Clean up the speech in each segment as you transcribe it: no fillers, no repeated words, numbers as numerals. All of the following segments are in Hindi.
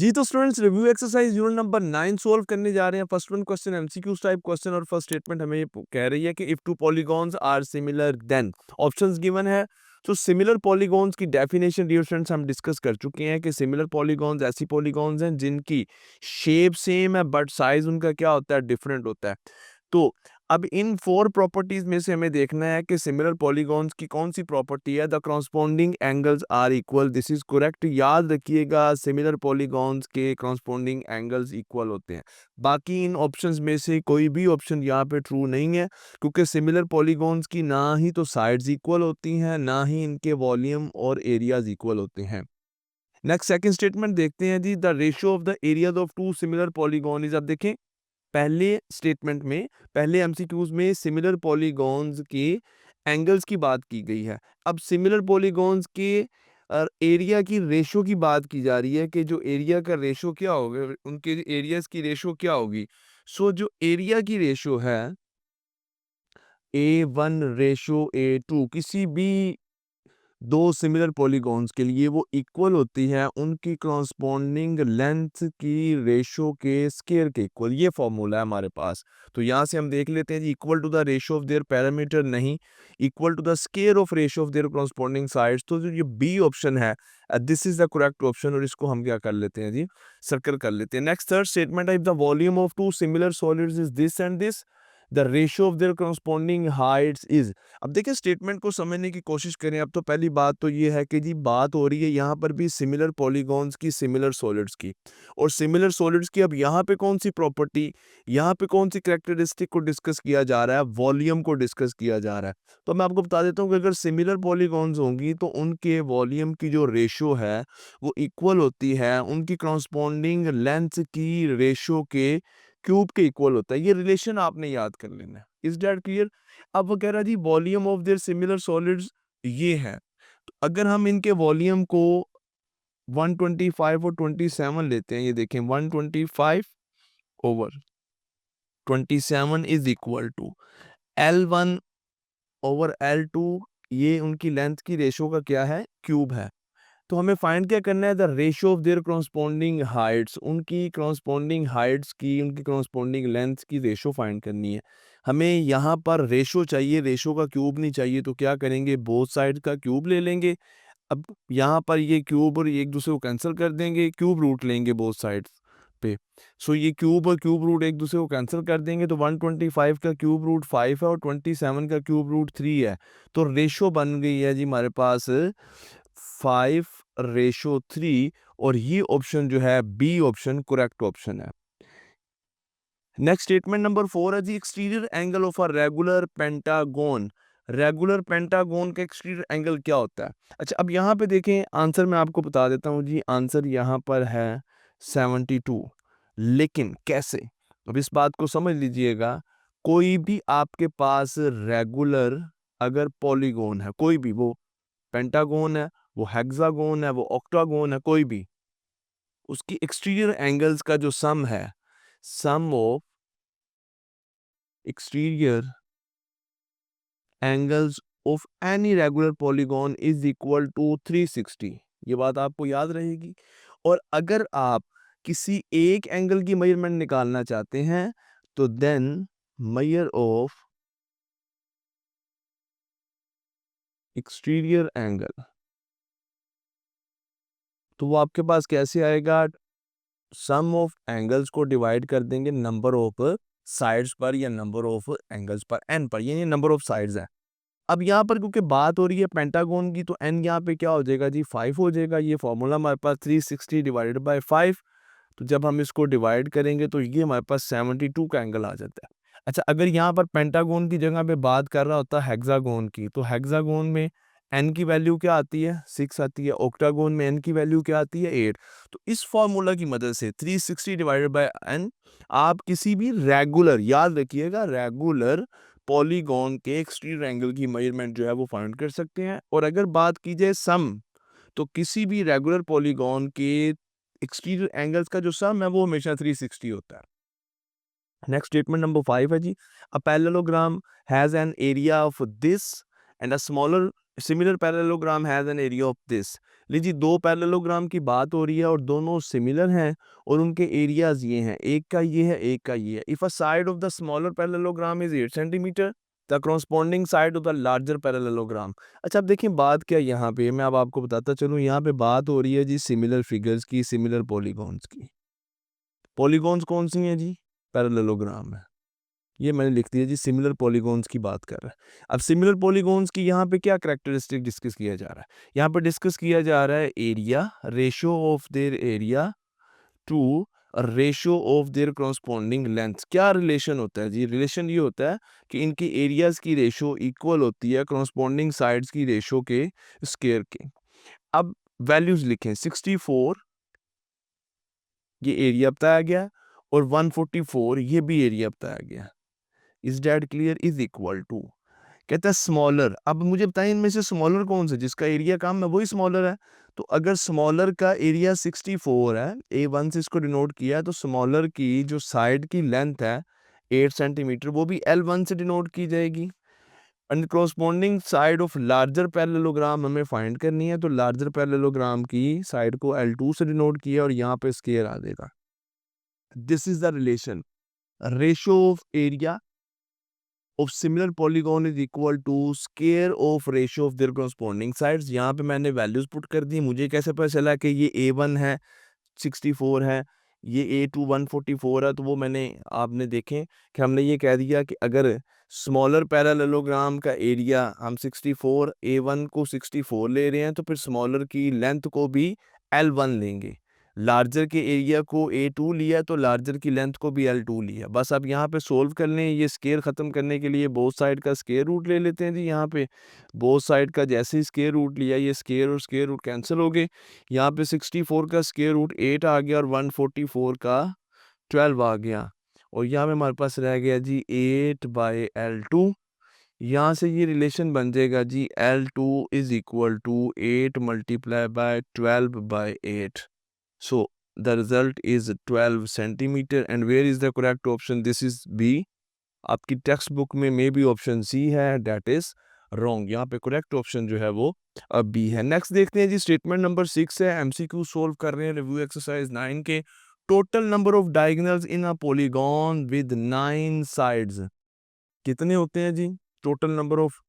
जी तो students review exercise unit number 9 solve करने जा रहे हैं। First one question MCQs type question और फर्स्ट स्टेटमेंट हमें ये कह रही है कि if two polygons are similar then options given है। तो सिमिलर पॉलीगॉन्स की डेफिनेशन डियर स्टूडेंट्स हम डिस्कस कर चुके हैं कि सिमिलर पॉलीगॉन्स ऐसी पॉलीगॉन्स हैं जिनकी शेप सेम है बट साइज उनका क्या होता है, डिफरेंट होता है। तो अब इन 4 प्रॉपर्टीज में से हमें देखना है कि सिमिलर पॉलीगॉन्स की कौन सी प्रॉपर्टी है। The corresponding angles are equal, this is correct. याद रखिएगा सिमिलर पॉलीगॉन्स के कॉरस्पॉन्डिंग एंगल्स इक्वल होते हैं। बाकी इन ऑप्शंस में से कोई भी ऑप्शन यहाँ पे ट्रू नहीं है, क्योंकि सिमिलर पॉलीगॉन्स की ना ही तो साइड्स इक्वल होती हैं, ना ही इनके वॉल्यूम और एरियाज इक्वल होते हैं। नेक्स्ट सेकंड स्टेटमेंट देखते हैं जी। The ratio of the areas of two similar polygons is, अब देखें पहले स्टेटमेंट में, पहले एमसीक्यूज में सिमिलर पॉलीगॉन्स के एंगल्स की बात की गई है। अब सिमिलर पॉलीगॉन्स के एरिया की रेशो की बात की जा रही है कि जो एरिया का रेशो क्या होगा, उनके एरियाज की रेशो क्या होगी। सो जो एरिया की रेशो है A1:A2 किसी भी दो सिमिलर पॉलीगॉन्स के लिए वो इक्वल होती है उनकी कॉरस्पॉन्डिंग लेंथ की रेशो के स्केयर के इक्वल। ये फॉर्मूला है हमारे पास। तो यहाँ से हम देख लेते हैं जी, equal to the ratio of their parameter नहीं, equal to the square of ratio of their corresponding sides. तो जो ये बी ऑप्शन है this is the correct option, और इसको हम क्या कर लेते हैं जी, सर्कल कर लेते हैं। Next third statement, if the volume of two similar solids is this and this, the ratio of their corresponding heights is. अब देखिए स्टेटमेंट को समझने की कोशिश करें। अब तो पहली बात तो ये है कि जी बात हो रही है यहाँ पर भी सिमिलर पॉलीगॉन्स की, सिमिलर सॉलिड्स की, और सिमिलर सॉलिड्स की अब यहाँ पे कौन सी प्रॉपर्टी, यहाँ पे कौन सी कैरेक्टरिस्टिक को डिस्कस किया जा रहा है, वॉल्यूम को डिस्कस किया जा रहा है। तो मैं आपको बता देता हूँ कि अगर सिमिलर पॉलीगॉन्स होंगी तो उनके वॉल्यूम की जो रेशो है वो इक्वल होती है उनकी कॉरस्पॉन्डिंग लेंथ की रेशो के क्यूब के इक्वल होता है। ये रिलेशन आपने याद कर लेना है। Is that clear. अब वो कह रहा है जी volume of their similar solids ये है। तो अगर हम इनके वॉल्यूम को 125 और 27 लेते हैं, ये देखें 125 over 27 is equal to L1 over L2, ये उनकी लेंथ की रेशो का क्या है, क्यूब है। तो हमें फाइंड क्या करना है, the ratio of their corresponding Heights, उनकी कॉरस्पॉन्डिंग हाइट्स की, उनकी कॉरस्पॉन्डिंग लेंथ की रेशो फाइंड करनी है। हमें यहाँ पर रेशो चाहिए, रेशो का क्यूब नहीं चाहिए। तो क्या करेंगे, बोथ साइड का क्यूब ले लेंगे। अब यहाँ पर ये क्यूब और ये एक दूसरे को कैंसिल कर देंगे, क्यूब रूट लेंगे बोथ साइड्स पे। सो ये क्यूब और क्यूब रूट एक दूसरे को कैंसिल कर देंगे। तो 125 का क्यूब रूट 5 है और 27 का क्यूब रूट 3 है। तो रेशो बन गई है जी हमारे पास 5:3, और ये ऑप्शन जो है बी ऑप्शन करेक्ट ऑप्शन है। नेक्स्ट स्टेटमेंट नंबर 4 है जी, exterior angle of a regular pentagon. Regular pentagon का एक्सटीरियर एंगल क्या होता है। अच्छा अब यहाँ पे देखें, आंसर मैं आपको बता देता हूँ जी। आंसर यहाँ पर है 72। लेकिन कैसे, अब इस बात को समझ लीजिएगा। कोई भी आपके पास रेगुलर अगर पॉलीगोन है, कोई भी, वो पेंटागोन है, वो हेक्सागोन है, वो ऑक्टागोन है, कोई भी, उसकी एक्सटीरियर एंगल्स का जो सम है, sum of exterior angles of any regular polygon is equal to 360। ये बात आपको याद रहेगी। और अगर आप किसी एक एंगल की मेजरमेंट निकालना चाहते हैं तो then measure of exterior angle, तो वो आपके पास कैसे आएगा, सम ऑफ एंगल्स को डिवाइड कर देंगे नंबर ऑफ साइड्स पर या नंबर ऑफ एंगल्स पर, एन पर, ये नंबर ऑफ साइड्स है। अब यहाँ पर क्योंकि बात हो रही है पेंटागोन की, तो एन यहाँ पे क्या हो जाएगा जी, 5 हो जाएगा। ये फॉर्मूला हमारे पास 360 डिवाइडेड बाय 5। तो जब हम इसको डिवाइड करेंगे तो ये हमारे पास 72 का एंगल आ जाता है। अच्छा अगर यहाँ पर पेंटागोन की जगह पे बात कर रहा होता है हेक्सागोन की, तो हेक्सागोन में एन की वैल्यू क्या आती है, 6 आती है। ऑक्टागोन में एन की वैल्यू क्या आती है, 8। तो इस फॉर्मूला की मदद से 360 डिवाइडेड बाय एन, आप किसी भी रेगुलर, याद रखिएगा रेगुलर पॉलीगॉन के एक्सटीरियर एंगल की मेजरमेंट जो है वो फाइंड कर सकते हैं। और अगर बात की जाए सम, तो किसी भी रेगुलर पॉलीगॉन के एक्सटीरियर एंगल्स का जो सम है वो हमेशा 360 होता है। नेक्स्ट स्टेटमेंट नंबर 5 है जी, a parallelogram has an area of this and a smaller similar parallelogram has an area of this. लीजिए दो पैरेललोग्राम की बात हो रही है और दोनों सिमिलर हैं और उनके एरियाज ये हैं, एक का ये है एक का ये है। If a side of the smaller parallelogram is 8 centimetre, the corresponding side of the larger parallelogram. अच्छा अब देखिए बात क्या है यहाँ पे, मैं अब आपको बताता चलूँ। यहाँ पे बात हो रही है जी सिमिलर फिगर्स की, सिमिलर पॉलीगॉन्स की। पॉलीगॉन्स कौन सी हैं जी? पैरेललोग्राम है। ये मैंने लिख दिया जी, सिमिलर पॉलीगॉन्स की बात कर रहा है। अब सिमिलर पॉलीगॉन्स की यहाँ पे क्या कैरेक्टरिस्टिक डिस्कस किया जा रहा है? यहाँ पे डिस्कस किया जा रहा है area, ratio of their area to ratio of their corresponding length. क्या रिलेशन होता है जी? रिलेशन ये होता है कि इनकी एरियाज की रेशियो इक्वल होती है कॉरस्पॉन्डिंग साइड्स की रेशियो के स्क्वायर के। अब वैल्यूज लिखें, 64 ये एरिया बताया गया और 144 ये भी एरिया बताया गया। Is that clear? Is equal to, कहता है स्मॉलर। अब मुझे बताएं इनमें से स्मॉलर कौन सा, जिसका एरिया कम है वही स्मॉलर है। तो अगर स्मॉलर का एरिया 64 है, A1 से इसको डिनोट किया है, तो स्मॉलर की जो साइड की लेंथ है 8 सेंटीमीटर वो भी L1 से डिनोट की जाएगी। And corresponding side of larger parallelogram हमें फाइंड करनी है, तो लार्जर पैरेललोग्राम की साइड को L2 से डिनोट किया और यहाँ पे स्क्वायर आ जाएगा। This is the relation, ratio of area of similar polygon is equal to square of ratio of their corresponding sides। यहाँ पे मैंने वैल्यूज पुट कर दी। मुझे कैसे पता चला कि ये A1 है 64 है, ये A2 144 है? तो वो मैंने आपने देखें कि हमने ये कह दिया कि अगर स्मॉलर पैरेललोग्राम का एरिया हम 64 A1 को 64 ले रहे हैं तो फिर स्मॉलर की लेंथ को भी L1 लेंगे। लार्जर के एरिया को A2 लिया तो लार्जर की लेंथ को भी L2 लिया। बस अब यहाँ पे सोल्व कर लें। ये स्क्वायर ख़त्म करने के लिए बोथ साइड का स्क्वायर रूट ले लेते हैं जी। यहाँ पे बोथ साइड का जैसे ही स्क्वायर रूट लिया, ये स्क्वायर और स्क्वायर रूट कैंसिल हो गए। यहाँ पे 64 का स्क्वायर रूट 8 आ गया और 144 का 12 आ गया और यहाँ पे हमारे पास रह गया जी 8/L2। यहाँ से ये रिलेशन बन जाएगा जी L2 is equal to 8 multiply by 12/8। So the result is 12 centimeter and where is the correct option? This is B। आपकी टेक्स्ट बुक में मे बी ऑप्शन सी है, डेट इज रॉन्ग। यहाँ पे करेक्ट ऑप्शन जो है वो बी है। नेक्स्ट देखते हैं जी, स्टेटमेंट नंबर 6 है, एमसीक्यू सोल्व कर रहे हैं रिव्यू एक्सरसाइज 9 के। Total number of diagonals in a polygon with 9 sides कितने होते हैं जी? Total number of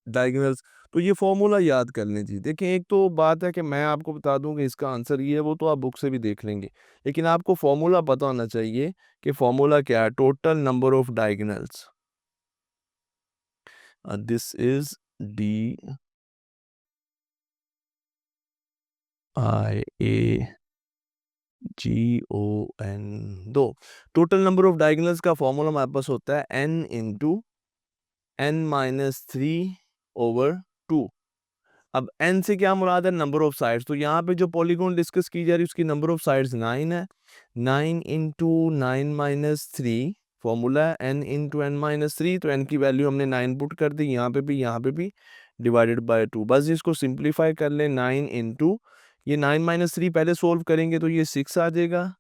diagonals. तो ये फॉर्मूला याद कर लें जी। देखें एक तो बात है कि मैं आपको बता दूं कि इसका आंसर ये है, वो तो आप बुक से भी देख लेंगे, लेकिन आपको फॉर्मूला पता होना चाहिए कि फॉर्मूला क्या है। Total number of diagonals, this is DIAGON। दो टोटल नंबर ऑफ डायगोनल्स का फॉर्मूला हमारे पास होता है n इंटू n-3/2। अब n से क्या मुराद है? Number of sides. तो यहाँ पे जो पॉलीगॉन डिस्कस की जा रही है उसकी नंबर ऑफ साइड्स 9 है। 9 इंटू 9-3 फॉर्मूला है n इंटू n-3। तो n की वैल्यू हमने 9 पुट कर दी, यहाँ पे भी डिवाइडेड बाय 2। बस इसको सिंप्लीफाई कर लें। 9 इंटू ये 9-3 पहले सोल्व करेंगे तो ये 6 आ जाएगा।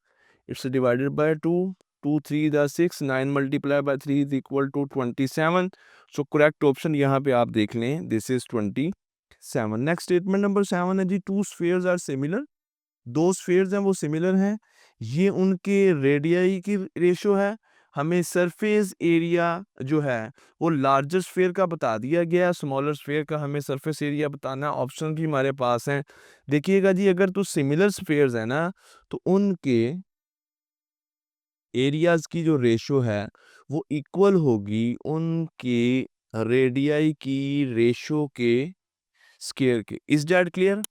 It's divided by 2। 2 3 the 6, 9 multiply by 3 is equal to 27। So correct option यहाँ पे आप देख लें, this is 27। Next statement number 7 है जी, टू स्फीयर्स आर सिमिलर। दो स्फीयर्स हैं वो सिमिलर हैं, ये उनके रेडियाई की रेशियो है। हमें सरफेस एरिया जो है वो लार्जर स्फीयर का बता दिया गया है, स्मॉलर स्फीयर का हमें सरफेस एरिया बताना है। ऑप्शन भी हमारे पास हैं। देखिएगा जी, अगर तो सिमिलर स्फीयर्स है ना तो उनके एरियाज की जो रेशियो है वो इक्वल होगी उनके रेडियाई की रेशियो के स्क्वायर के। Is that clear?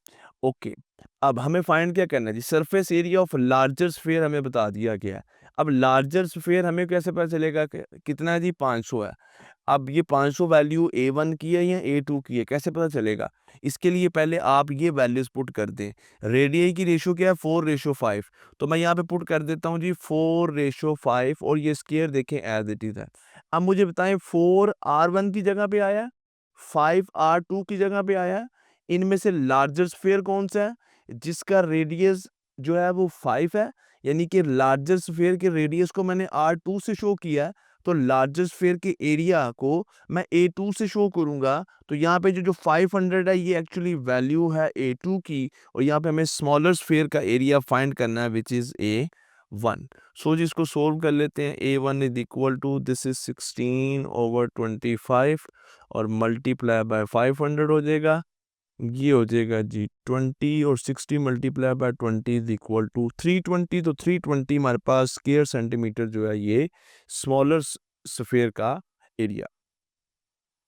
ओके। अब हमें फाइंड क्या करना है जी? Surface area of larger sphere हमें बता दिया गया है। अब लार्जर स्फीयर हमें कैसे पता चलेगा कि कितना है जी? 500 है। अब ये 500 वैल्यू A1 की है या A2 की है, कैसे पता चलेगा? इसके लिए पहले आप ये वैल्यूज पुट कर दें। रेडियस की रेशियो क्या है? 4:5। तो मैं यहाँ पे पुट कर देता हूँ जी 4:5 और ये स्क्वायर देखें एज इट इज है। अब मुझे बताएं 4R1 की जगह पे आया, 5R2 की जगह पे आया, इनमें से लार्जर स्फीयर कौन सा है? जिसका रेडियस जो है वो 5 है, यानी कि लार्जर स्फीयर के रेडियस को मैंने R2 से शो किया है। तो लार्जेस्ट स्फीयर के एरिया को मैं A2 से शो करूंगा, तो यहाँ पे जो 500 है ये एक्चुअली वैल्यू है A2 की, और यहाँ पे हमें स्मॉलर स्फीयर का एरिया फाइंड करना है विच इज A1। सो जी इसको सोल्व कर लेते हैं। A1 is equal to this is 16/25 और मल्टीप्लाई बाय 500 हो जाएगा, ये हो जाएगा जी 20, और 60 multiply by 20 is equal to 320। तो 320 हमारे पास स्क्वायर सेंटीमीटर जो है ये स्मॉलर स्फीयर का एरिया।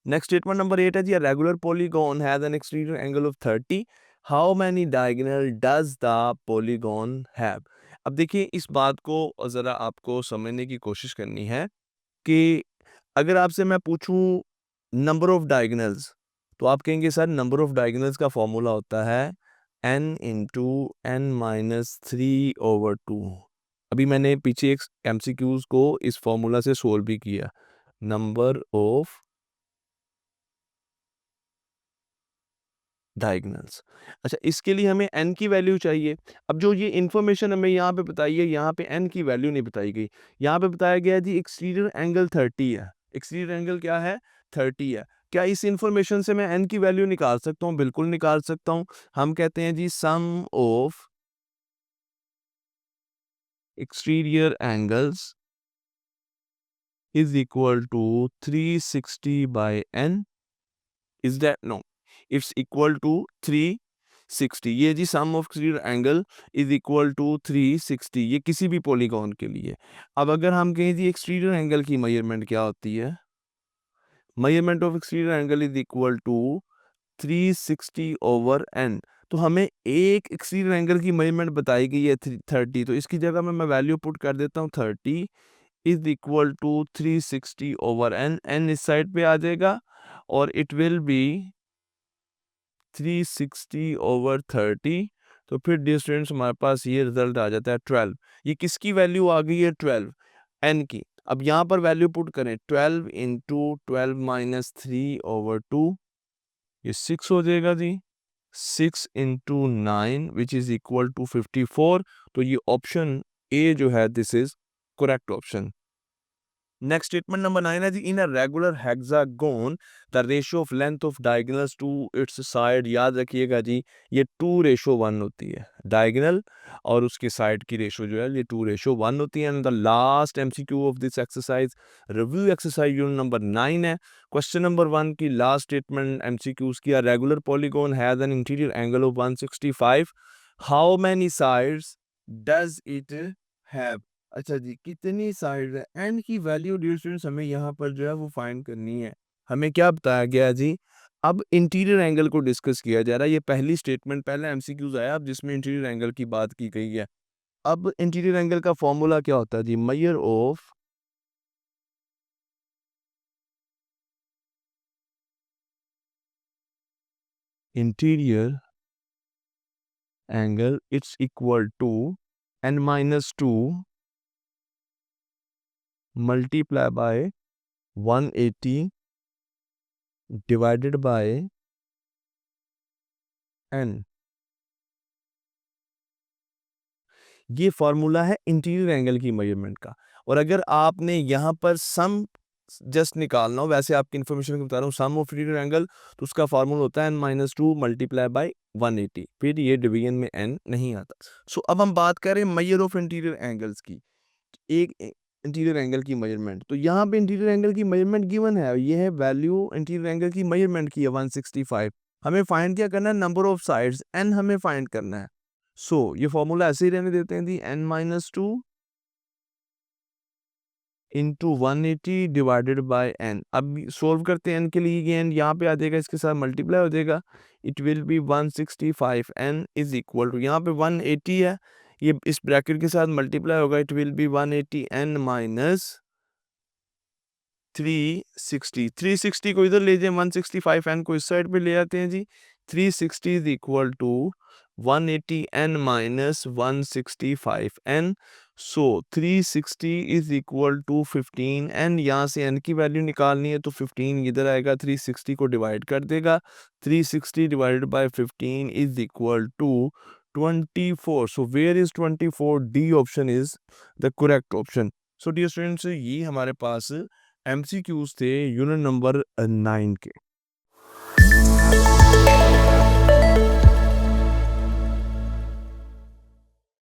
नेक्स्ट स्टेटमेंट नंबर 8 है जी, regular polygon has an exterior angle of 30, how many diagonals does the polygon have. अब देखिए इस बात को ज़रा आपको समझने की कोशिश करनी है कि अगर आपसे मैं पूछूं नंबर ऑफ डायगोनल्स, तो आप कहेंगे सर नंबर ऑफ डायगोनल्स का फॉर्मूला होता है n इंटू एन माइनस 3/2। अभी मैंने पीछे एक MCQs को इस फॉर्मूला से सोल्व भी किया। नंबर ऑफ डायगोनल्स, अच्छा इसके लिए हमें n की वैल्यू चाहिए। अब जो ये इन्फॉर्मेशन हमें यहाँ पे बताई है, यहाँ पे n की वैल्यू नहीं बताई गई। यहाँ पे बताया गया है जी एक्सटीरियर एंगल 30 है। एक्सटीरियर एंगल क्या है? 30 है। क्या इस इन्फॉर्मेशन से मैं n की वैल्यू निकाल सकता हूँ? बिल्कुल निकाल सकता हूँ। हम कहते हैं जी sum of exterior angles is equal to 360/n। Is that no, it's equal to 360। ये जी sum of exterior angle is equal to 360, ये किसी भी पॉलीगॉन के लिए। अब अगर हम कहें जी एक्सटीरियर एंगल की मेजरमेंट क्या होती है, measurement of exterior angle is equal to 360/n। तो हमें एक एक्सटीरियर एंगल की मेजरमेंट बताई गई है 30, तो इसकी जगह में मैं वैल्यू पुट कर देता हूँ 30 is equal to 360/n। n इस साइड पे आ जाएगा और इट विल बी 360/30। तो फिर डियर स्टूडेंट्स हमारे पास ये रिजल्ट आ जाता है 12। ये किसकी वैल्यू आ गई है? 12 n की। अब यहाँ पर वैल्यू पुट करें 12 इंटू 12 माइनस 3/2, ये 6 हो जाएगा जी। 6 into 9 which is equal to 54। तो ये ऑप्शन ए जो है this is correct option. Next statement number 9 है जी, in a regular hexagon the ratio of length of diagonals to its side. याद रखिएगा जी ये 2:1 होती है, डायगोनल और उसके साइड की रेशो जो है ये 2:1 होती है। And the last MCQ of this exercise review exercise unit number 9 है। क्वेश्चन नंबर 1 की लास्ट स्टेटमेंट MCQs की, regular polygon has an interior angle of 165, how many sides does it have. अच्छा जी कितनी साइड है? एन की वैल्यू डियर स्टूडेंट्स हमें यहाँ पर जो है वो फाइंड करनी है। हमें क्या बताया गया जी, अब इंटीरियर एंगल को डिस्कस किया जा रहा है। ये पहली स्टेटमेंट, पहले MCQs आया अब जिसमें इंटीरियर एंगल की बात की गई है। अब इंटीरियर एंगल का फॉर्मूला क्या होता है जी, measure of interior angle it's equal to n-2 multiply by 180 divided by n। ये फॉर्मूला है इंटीरियर एंगल की मेजरमेंट का। और अगर आपने यहाँ पर सम जस्ट निकालना हो, वैसे आपकी इन्फॉर्मेशन को बता रहा हूँ, सम ऑफ इंटीरियर एंगल तो उसका फॉर्मूला होता है n-2 मल्टीप्लाई बाय 180, फिर ये डिवीजन में n नहीं आता। सो अब हम बात करें मेजर ऑफ इंटीरियर एंगल्स की, एक इंटीरियर एंगल की मेजरमेंट। तो यहाँ पे इंटीरियर एंगल की मेजरमेंट गिवन है, ये है वैल्यू इंटीरियर एंगल की मेजरमेंट की है 165। हमें फाइंड क्या करना है? नंबर ऑफ साइड्स n हमें फाइंड करना है। ये फॉर्मूला ऐसे ही रहने देते हैं जी, n-2 into 180 divided by n। अब सोल्व करते हैं n के लिए, ये n यहाँ पे आ जाएगा, इसके साथ मल्टीप्लाई हो जाएगा, it will be 165। n is equal to यहाँ पे 180 है, ये इस ब्रैकेट के साथ मल्टीप्लाई होगा, it will B 180 n minus 360। 360 को इधर ले जाए, 165 n को इस साइड पे ले आते हैं जी। 360 is equal to 180 n minus 165 n। So 360 is equal to 15 n। यहाँ से n की वैल्यू निकालनी है तो 15 इधर आएगा, 360 को डिवाइड कर देगा। 360 divided by 15 is equal to 24। So where is 24? D option is the correct option. So dear students, ये हमारे पास एमसीक्यूज थे यूनिट नंबर 9 के।